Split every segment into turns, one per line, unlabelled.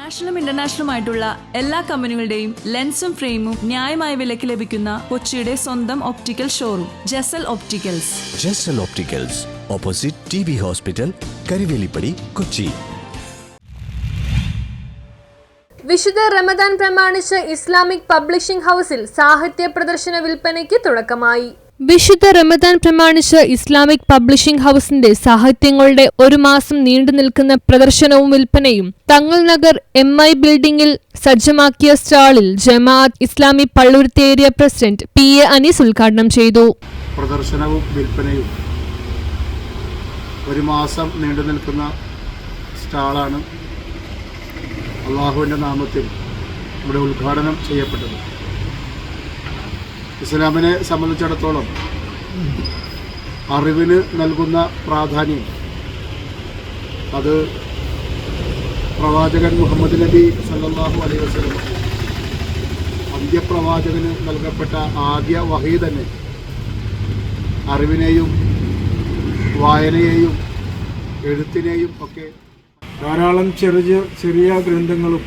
നാഷണലും ഇന്റർനാഷണലുമായിട്ടുള്ള എല്ലാ കമ്പനികളുടെയും ലെൻസും ഫ്രെയിമും ന്യായമായ വിലയ്ക്ക് ലഭിക്കുന്ന കൊച്ചിയുടെ സ്വന്തം optical showroom Jesal opticals.
Jesal opticals, opposite TB hospital, Karivelippady, Kochi.
വിശുദ്ധ റമദാൻ പ്രമാണിച്ച് ഇസ്ലാമിക് പബ്ലിഷിംഗ് ഹൗസിൽ സാഹിത്യ പ്രദർശന വിൽപ്പനയ്ക്ക് തുടക്കമായി. വിശുദ്ധ റമദാൻ പ്രമാണിച്ച് ഇസ്ലാമിക് പബ്ലിഷിംഗ് ഹൗസിന്റെ സാഹിത്യങ്ങളുടെ ഒരു മാസം നീണ്ടു നിൽക്കുന്ന പ്രദർശനവും വിൽപ്പനയും തങ്ങൾ നഗർ MI ബിൽഡിംഗിൽ സജ്ജമാക്കിയ സ്റ്റാളിൽ Jamaat Islami Palluruthy area president PA Anees ഉദ്ഘാടനം ചെയ്തു.
പ്രദർശനവും വിൽപ്പനയും ഒരു മാസം നീണ്ടു നിൽക്കുന്ന സ്റ്റാളാണ് അള്ളാഹുവിൻ്റെ നാമത്തിൽ ഇവിടെ ഉദ്ഘാടനം ചെയ്യപ്പെട്ടത്. ഇസ്ലാമിനെ സംബന്ധിച്ചിടത്തോളം അറിവിന് നൽകുന്ന പ്രാധാന്യം അത് പ്രവാചകൻ മുഹമ്മദ് നബി സല്ലല്ലാഹു അലൈഹി വസല്ലം അന്ത്യപ്രവാചകന് നൽകപ്പെട്ട ആദ്യ വഹി തന്നെ അറിവിനെയും വായനയെയും എഴുത്തിനെയും ഒക്കെ
ധാരാളം ചെറിയ ഗ്രന്ഥങ്ങളും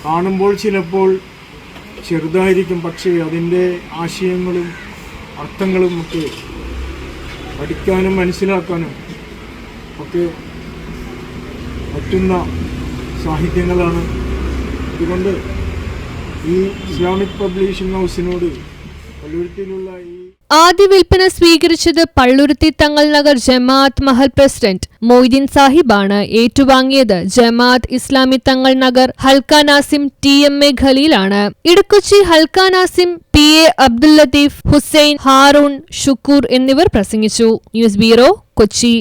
കാണുമ്പോൾ ചിലപ്പോൾ ചെറുതായിരിക്കും, പക്ഷേ അതിൻ്റെ ആശയങ്ങളും അർത്ഥങ്ങളും ഒക്കെ പഠിക്കാനും മനസ്സിലാക്കാനും ഒക്കെ പറ്റുന്ന സാഹിത്യങ്ങളാണ്. അതുകൊണ്ട് ഈ ഇസ്ലാമിക് പബ്ലിഷിംഗ് ഹൗസിനോട് പള്ളുരുത്തിയിലുള്ള ഈ
ആദ്യ വിൽപ്പന സ്വീകരിച്ചത് പള്ളുരുത്തി തങ്ങൾ നഗർ ജമാഅത്ത് മഹൽ പ്രസിഡന്റ് മൊയ്തീൻ സാഹിബാണ്. ഏറ്റുവാങ്ങിയത് ജമാഅത്ത് ഇസ്ലാമി തങ്ങൾ നഗർ ഹൽക്ക നാസിം TMA ഖലീലാണ്. ഇടക്കൊച്ചി ഹൽക്ക നാസിം, PA അബ്ദുൽ ലത്തീഫ്, ഹുസൈൻ, ഹാറൂൺ, ഷുക്കൂർ എന്നിവർ പ്രസംഗിച്ചു. News bureau, Kochi.